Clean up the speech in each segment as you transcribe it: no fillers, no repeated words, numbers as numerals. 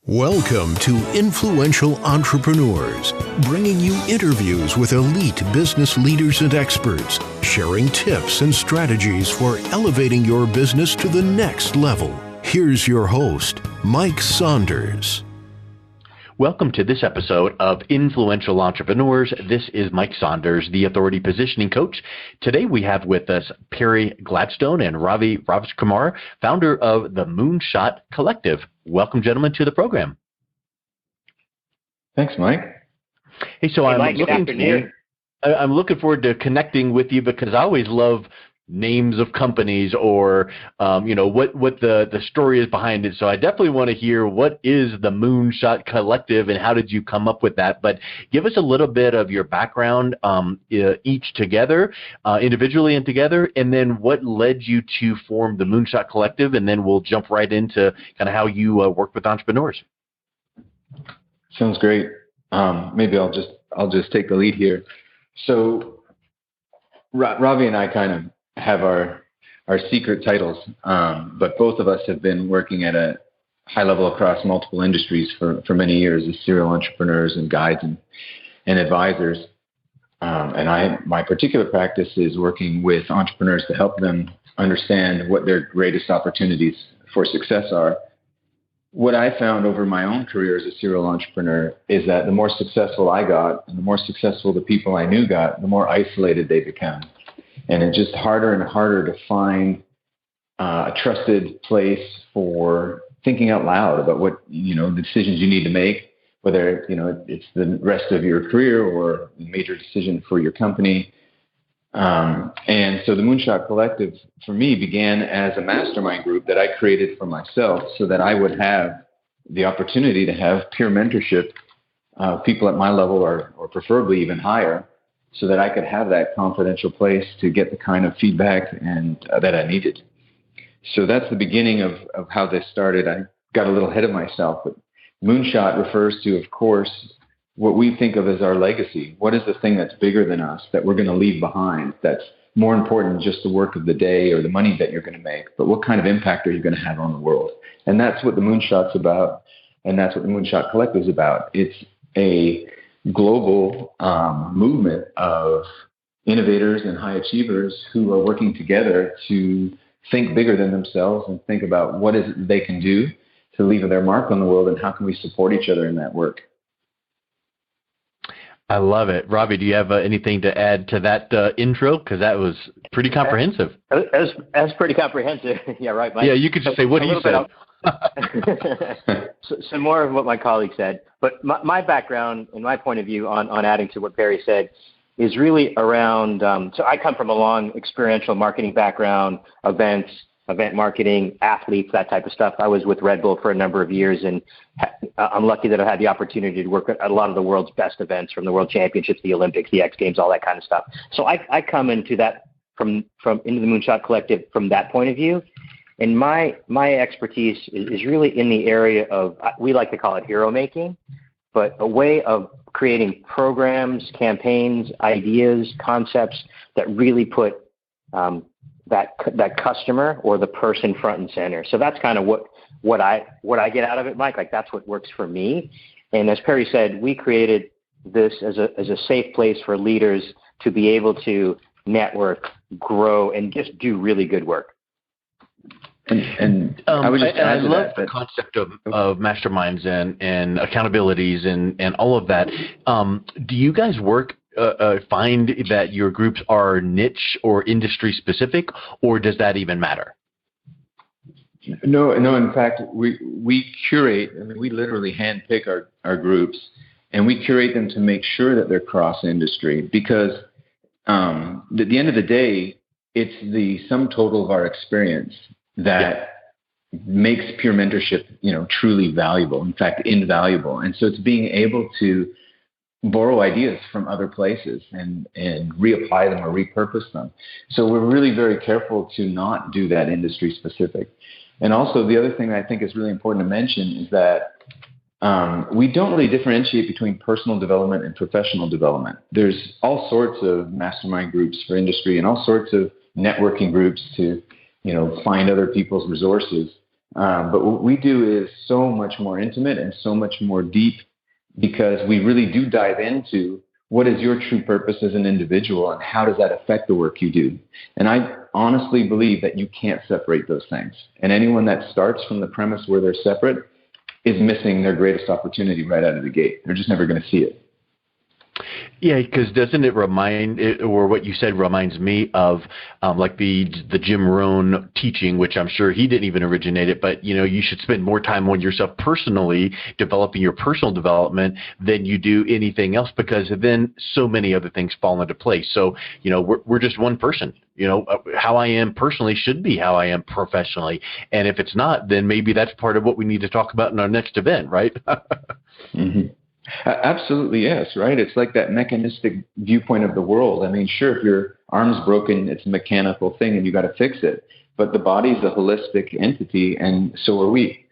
Welcome to Influential Entrepreneurs, bringing you interviews with elite business leaders and experts, sharing tips and strategies for elevating your business to the next level. Here's your host, Mike Saunders. Welcome to this episode of Influential Entrepreneurs. This is Mike Saunders, the Authority Positioning Coach. Today we have with us Perry Gladstone and Ravi Rajcoomar, founder of the Moonshot Collective. Welcome, gentlemen, to the program. Thanks, Mike. Hey, so Mike, good afternoon. I'm looking forward to connecting with you because I always love names of companies or, what the story is behind it. So I definitely want to hear what is the Moonshot Collective and how did you come up with that? But give us a little bit of your background, each together, individually and together, and then what led you to form the Moonshot Collective, and then we'll jump right into kind of how you work with entrepreneurs. Sounds great. Maybe I'll just take the lead here. So Ravi and I kind of have our secret titles, but both of us have been working at a high level across multiple industries for many years as serial entrepreneurs and guides and advisors. My particular practice is working with entrepreneurs to help them understand what their greatest opportunities for success are. What I found over my own career as a serial entrepreneur is that the more successful I got and the more successful the people I knew got, the more isolated they become. And it's just harder and harder to find a trusted place for thinking out loud about what, the decisions you need to make, whether, it's the rest of your career or a major decision for your company. And so the Moonshot Collective for me began as a mastermind group that I created for myself so that I would have the opportunity to have peer mentorship of people at my level or preferably even higher, so that I could have that confidential place to get the kind of feedback and that I needed. So that's the beginning of how this started. I got a little ahead of myself, but Moonshot refers to, of course, what we think of as our legacy. What is the thing that's bigger than us that we're going to leave behind, that's more important than just the work of the day or the money that you're going to make, but what kind of impact are you going to have on the world? And that's what the Moonshot's about, and that's what the Moonshot Collective is about. It's a global movement of innovators and high achievers who are working together to think bigger than themselves and think about what is it they can do to leave their mark on the world and how can we support each other in that work. I love it. Ravi, do you have anything to add to that intro? Because that was pretty comprehensive. That's pretty comprehensive. Yeah, right, Mike. Yeah, you could just say what he said. So more of what my colleague said, but my background and my point of view on adding to what Perry said is really around, so I come from a long experiential marketing background, event marketing, athletes, that type of stuff. I was with Red Bull for a number of years, and I'm lucky that I had the opportunity to work at a lot of the world's best events, from the World Championships, the Olympics, the X Games, all that kind of stuff. So I come into that into the Moonshot Collective from that point of view. And my expertise is really in the area of, we like to call it hero making, but a way of creating programs, campaigns, ideas, concepts that really put that customer or the person front and center. So that's kind of what I get out of it, Mike. Like, that's what works for me. And as Perry said, we created this as a safe place for leaders to be able to network, grow, and just do really good work. And I would just I love the concept of masterminds and accountabilities and all of that. Do you guys find that your groups are niche or industry specific, or does that even matter? No. In fact, we curate. I mean, we literally handpick our groups, and we curate them to make sure that they're cross industry, because at the end of the day, it's the sum total of our experience that makes peer mentorship, truly valuable, in fact, invaluable. And so it's being able to borrow ideas from other places and reapply them or repurpose them. So we're really very careful to not do that industry specific. And also the other thing that I think is really important to mention is that we don't really differentiate between personal development and professional development. There's all sorts of mastermind groups for industry and all sorts of networking groups to find other people's resources. But what we do is so much more intimate and so much more deep, because we really do dive into what is your true purpose as an individual and how does that affect the work you do. And I honestly believe that you can't separate those things. And anyone that starts from the premise where they're separate is missing their greatest opportunity right out of the gate. They're just never going to see it. Yeah, because doesn't it or what you said reminds me of like the Jim Rohn teaching, which I'm sure he didn't even originate it, but you should spend more time on yourself personally, developing your personal development than you do anything else, because then so many other things fall into place. So we're just one person. How I am personally should be how I am professionally, and if it's not, then maybe that's part of what we need to talk about in our next event, right? Mm-hmm. Absolutely, yes, right? It's like that mechanistic viewpoint of the world. I mean, sure, if your arm's broken, it's a mechanical thing and you got to fix it. But the body's a holistic entity, and so are we.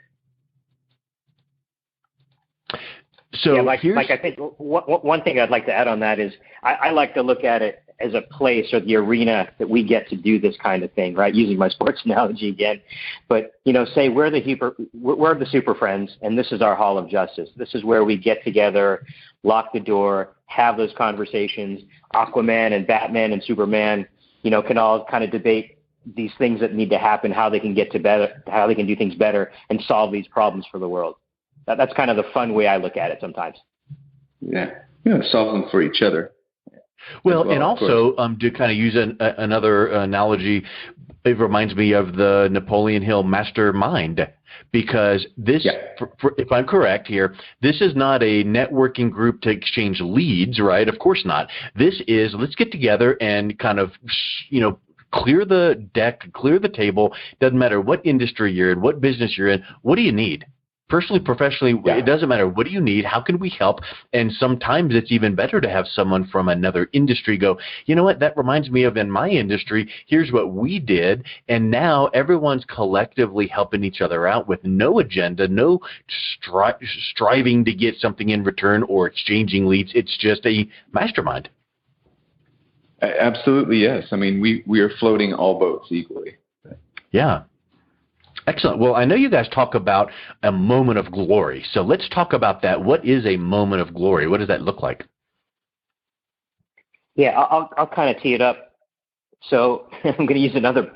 So yeah, Mike, I think one thing I'd like to add on that is I like to look at it as a place or the arena that we get to do this kind of thing, right? Using my sports analogy again, but say we're the super friends, and this is our hall of justice. This is where we get together, lock the door, have those conversations. Aquaman and Batman and Superman, can all kind of debate these things that need to happen, how they can get to better, how they can do things better, and solve these problems for the world. That's kind of the fun way I look at it sometimes. Yeah, solve them for each other. Well, and also to kind of use another analogy, it reminds me of the Napoleon Hill mastermind, because this, if I'm correct here, this is not a networking group to exchange leads, right? Of course not. This is, let's get together and kind of, clear the deck, clear the table. Doesn't matter what industry you're in, what business you're in. What do you need? Personally, professionally, it doesn't matter. What do you need? How can we help? And sometimes it's even better to have someone from another industry go, you know what, that reminds me of in my industry, here's what we did. And now everyone's collectively helping each other out with no agenda, no striving to get something in return or exchanging leads. It's just a mastermind. Absolutely, yes. I mean, we are floating all boats equally. Yeah. Excellent. Well, I know you guys talk about a moment of glory. So let's talk about that. What is a moment of glory? What does that look like? Yeah, I'll kind of tee it up. So I'm going to use another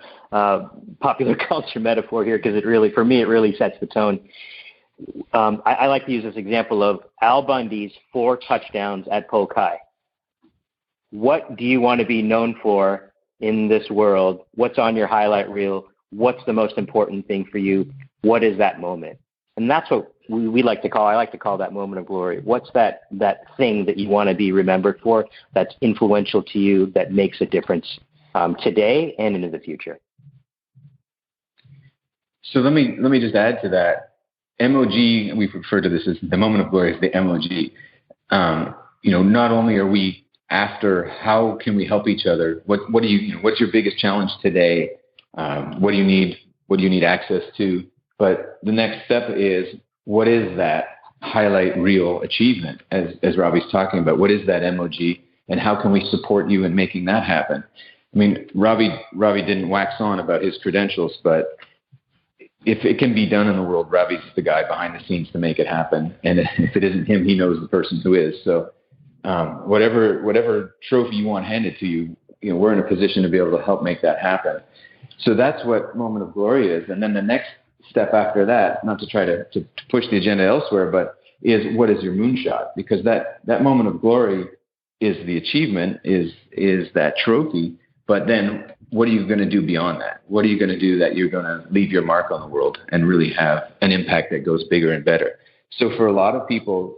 popular culture metaphor here, because for me, it really sets the tone. I like to use this example of Al Bundy's 4 touchdowns at Polk High. What do you want to be known for in this world? What's on your highlight reel? What's the most important thing for you? What is that moment? And that's what we like to call, I like to call that moment of glory. What's that thing that you want to be remembered for, that's influential to you, that makes a difference today and into the future? So let me just add to that. MOG, we refer to this as the moment of glory, is the MOG. Not only are we after how can we help each other, what's your biggest challenge today? What do you need access to? But the next step is, what is that highlight reel achievement, as Ravi's talking about? What is that MOG, and how can we support you in making that happen? I mean, Ravi didn't wax on about his credentials, but if it can be done in the world, Ravi's the guy behind the scenes to make it happen. And if it isn't him, he knows the person who is. So whatever trophy you want handed to you, we're in a position to be able to help make that happen. So that's what moment of glory is. And then the next step after that, not to try to push the agenda elsewhere, but is, what is your moonshot? Because that moment of glory is the achievement, is that trophy. But then what are you going to do beyond that? What are you going to do that you're going to leave your mark on the world and really have an impact that goes bigger and better? So for a lot of people,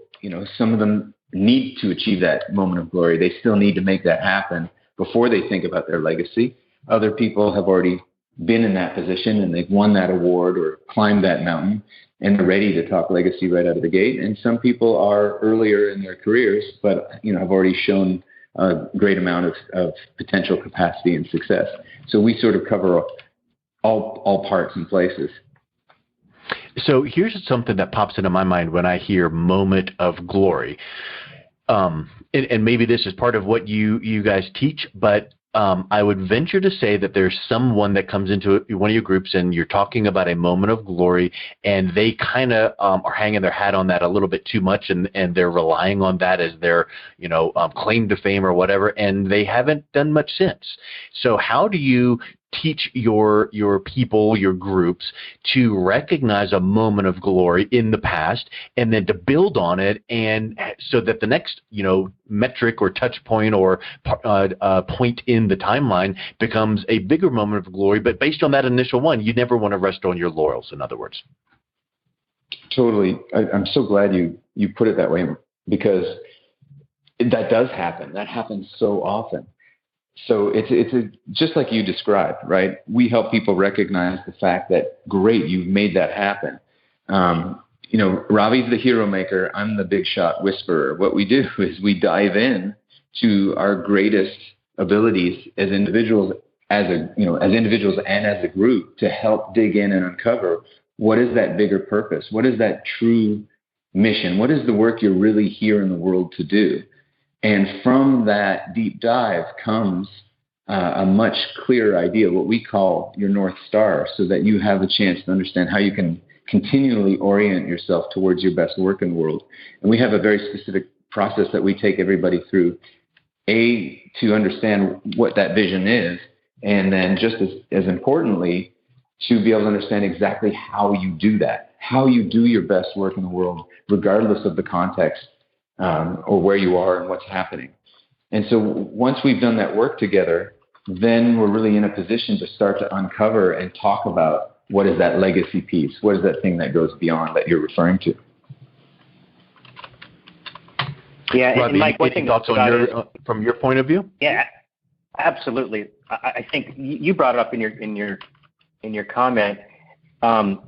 some of them need to achieve that moment of glory. They still need to make that happen before they think about their legacy. Other people have already been in that position and they've won that award or climbed that mountain and they're ready to talk legacy right out of the gate. And some people are earlier in their careers, but have already shown a great amount of potential capacity and success. So we sort of cover all parts and places. So here's something that pops into my mind when I hear moment of glory. And maybe this is part of what you guys teach, but I would venture to say that there's someone that comes into one of your groups and you're talking about a moment of glory, and they kind of are hanging their hat on that a little bit too much, and they're relying on that as their, claim to fame or whatever, and they haven't done much since. So how do you teach your people, your groups, to recognize a moment of glory in the past and then to build on it, and so that the next metric or touch point or point in the timeline becomes a bigger moment of glory, but based on that initial one? You never want to rest on your laurels, in other words. Totally. I'm so glad you put it that way, because that does happen. That happens so often. So it's just like you described, right? We help people recognize the fact that, great, you've made that happen. Ravi's the hero maker. I'm the big shot whisperer. What we do is we dive in to our greatest abilities as individuals, as individuals and as a group, to help dig in and uncover what is that bigger purpose? What is that true mission? What is the work you're really here in the world to do? And from that deep dive comes a much clearer idea, what we call your North Star, so that you have a chance to understand how you can continually orient yourself towards your best work in the world. And we have a very specific process that we take everybody through, to understand what that vision is, and then just as importantly, to be able to understand exactly how you do that, how you do your best work in the world, regardless of the context or where you are and what's happening. And so once we've done that work together, then we're really in a position to start to uncover and talk about what is that legacy piece, what is that thing that goes beyond that you're referring to. Yeah, Ravi, and Mike, one thing thoughts on from your point of view? Yeah, absolutely. I think you brought it up in your comment.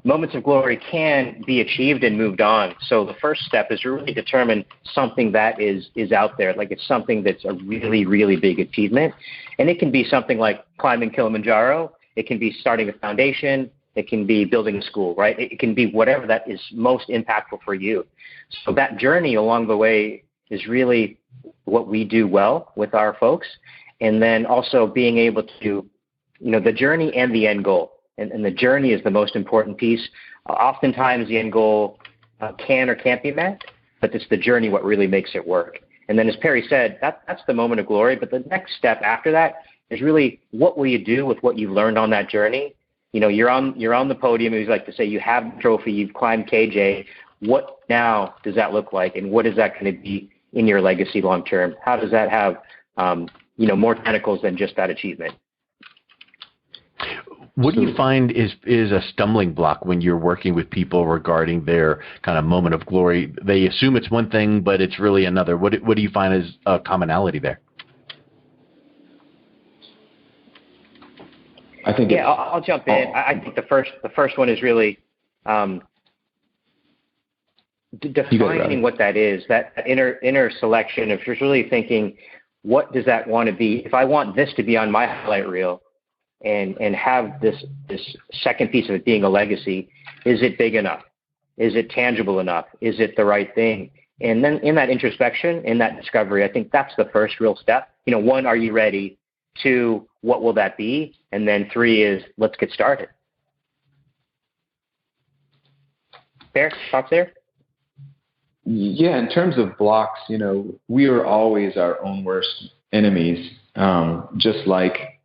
Moments of glory can be achieved and moved on. So the first step is to really determine something that is out there. Like, it's something that's a really, really big achievement. And it can be something like climbing Kilimanjaro. It can be starting a foundation. It can be building a school, right? It can be whatever that is most impactful for you. So that journey along the way is really what we do well with our folks. And then also being able to, the journey and the end goal. And the journey is the most important piece. Oftentimes the end goal can or can't be met, but it's the journey what really makes it work. And then, as Perry said, that's the moment of glory. But the next step after that is really, what will you do with what you've learned on that journey? You're on the podium, as we like to say, you have the trophy, you've climbed KJ. What now does that look like? And what is that going to be in your legacy long term? How does that have more tentacles than just that achievement? What do you find is a stumbling block when you're working with people regarding their kind of moment of glory? They assume it's one thing, but it's really another. What do you find is a commonality there? I think. Yeah, I'll jump in. I think the first one is really defining what that is. That inner selection. If you're really thinking, what does that want to be? If I want this to be on my highlight reel, and have this second piece of it being a legacy, is it big enough? Is it tangible enough? Is it the right thing? And then in that introspection, in that discovery, I think that's the first real step. 1, are you ready? 2, what will that be? And then 3 is, let's get started. Fair? Thoughts there? Yeah, in terms of blocks, we are always our own worst enemies, just like,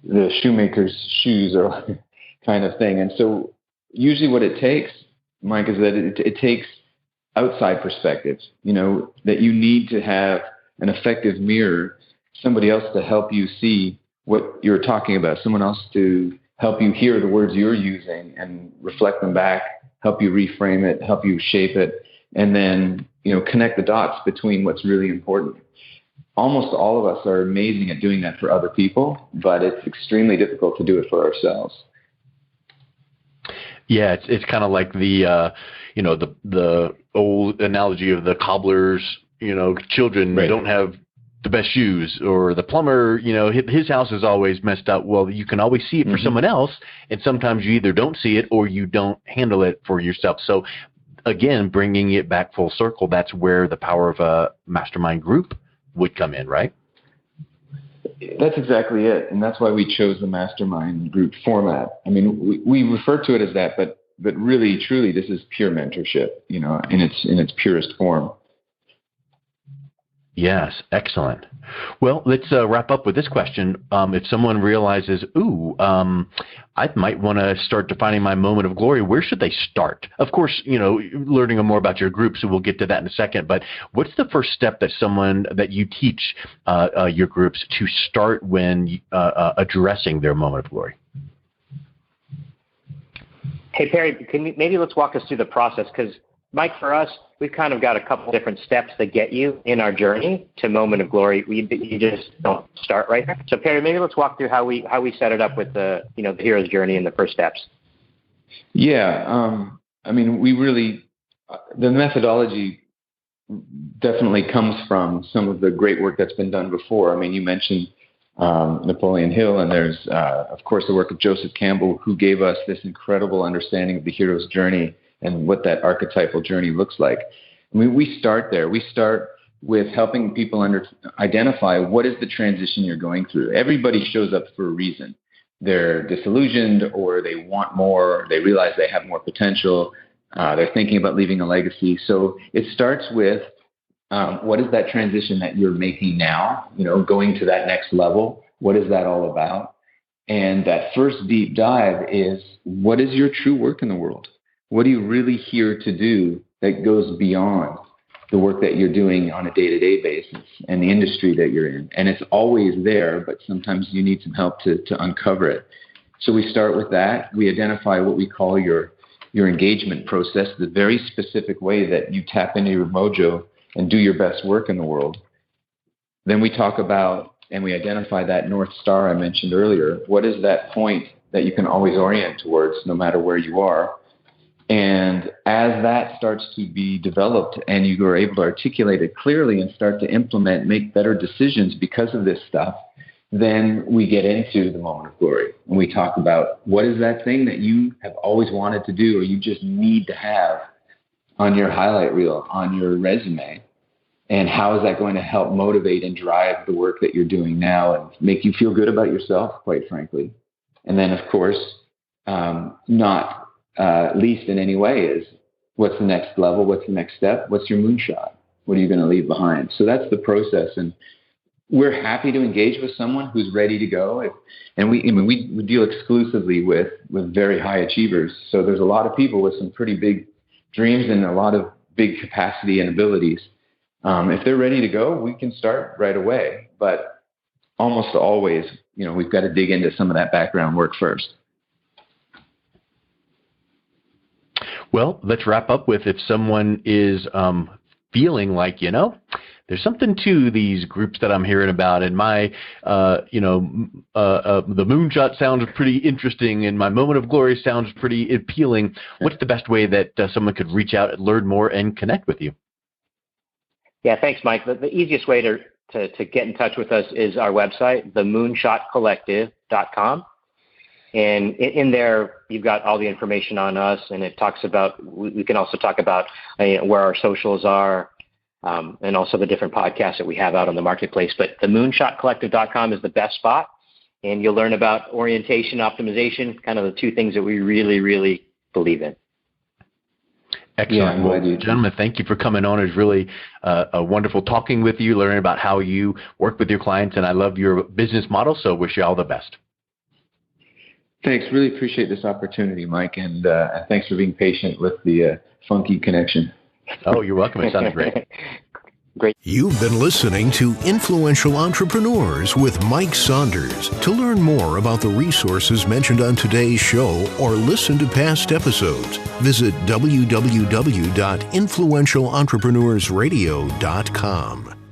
the shoemaker's shoes or kind of thing. And so usually what it takes, Mike, is that it takes outside perspectives, that you need to have an effective mirror, somebody else to help you see what you're talking about, someone else to help you hear the words you're using and reflect them back, help you reframe it, help you shape it, and then, connect the dots between what's really important. Almost all of us are amazing at doing that for other people, but it's extremely difficult to do it for ourselves. Yeah, it's kind of like the old analogy of the cobbler's, children Right. don't have the best shoes, or the plumber, his house is always messed up. Well, you can always see it for someone else, and sometimes you either don't see it or you don't handle it for yourself. So again, bringing it back full circle, that's where the power of a mastermind group would come in, right? That's exactly it, and that's why we chose the mastermind group format. I mean, we refer to it as that, but really, truly, this is pure mentorship, you know, in its purest form. Yes, excellent. Well, let's wrap up with this question. If someone realizes, I might want to start defining my moment of glory, where should they start? Of course, you know, learning more about your group, so we'll get to that in a second. But what's the first step that you teach your groups to start when addressing their moment of glory? Hey, Perry, maybe let's walk us through the process, because Mike, for us, we've kind of got a couple different steps that get you in our journey to moment of glory. You just don't start right there. So, Perry, maybe let's walk through how we set it up with the hero's journey and the first steps. Yeah, I mean, the methodology definitely comes from some of the great work that's been done before. I mean, you mentioned Napoleon Hill, and there's, of course, the work of Joseph Campbell, who gave us this incredible understanding of the hero's journey and what that archetypal journey looks like. I mean, we start there. We start with helping people identify what is the transition you're going through. Everybody shows up for a reason. They're disillusioned, or they want more, they realize they have more potential, they're thinking about leaving a legacy. So it starts with what is that transition that you're making now, you know, going to that next level? What is that all about? And that first deep dive is, what is your true work in the world? What are you really here to do that goes beyond the work that you're doing on a day-to-day basis and the industry that you're in? And it's always there, but sometimes you need some help to uncover it. So we start with that. We identify what we call your engagement process, the very specific way that you tap into your mojo and do your best work in the world. Then we talk about, and we identify that North Star I mentioned earlier. What is that point that you can always orient towards no matter where you are? And as that starts to be developed and you are able to articulate it clearly and start to implement, make better decisions because of this stuff, then we get into the moment of glory. And we talk about, what is that thing that you have always wanted to do, or you just need to have on your highlight reel, on your resume? And how is that going to help motivate and drive the work that you're doing now and make you feel good about yourself, quite frankly? And then, of course, not least in any way, is what's the next level? What's the next step? What's your moonshot? What are you going to leave behind? So that's the process. And we're happy to engage with someone who's ready to go. And we deal exclusively with very high achievers. So there's a lot of people with some pretty big dreams and a lot of big capacity and abilities. If they're ready to go, we can start right away. But almost always, we've got to dig into some of that background work first. Well, let's wrap up with, if someone is feeling like, there's something to these groups that I'm hearing about, and my, the moonshot sounds pretty interesting, and my moment of glory sounds pretty appealing. What's the best way that someone could reach out and learn more and connect with you? Yeah, thanks, Mike. The easiest way to get in touch with us is our website, themoonshotcollective.com. And in there, you've got all the information on us, and it talks about, we can also talk about where our socials are, and also the different podcasts that we have out on the marketplace. But the moonshotcollective.com is the best spot, and you'll learn about orientation, optimization, kind of the two things that we really, really believe in. Excellent. Yeah, well, gentlemen, thank you for coming on. It's really wonderful talking with you, learning about how you work with your clients, and I love your business model, so wish you all the best. Thanks. Really appreciate this opportunity, Mike, and thanks for being patient with the funky connection. Oh, you're welcome. It sounds great. Great. You've been listening to Influential Entrepreneurs with Mike Saunders. To learn more about the resources mentioned on today's show or listen to past episodes, visit www.influentialentrepreneursradio.com.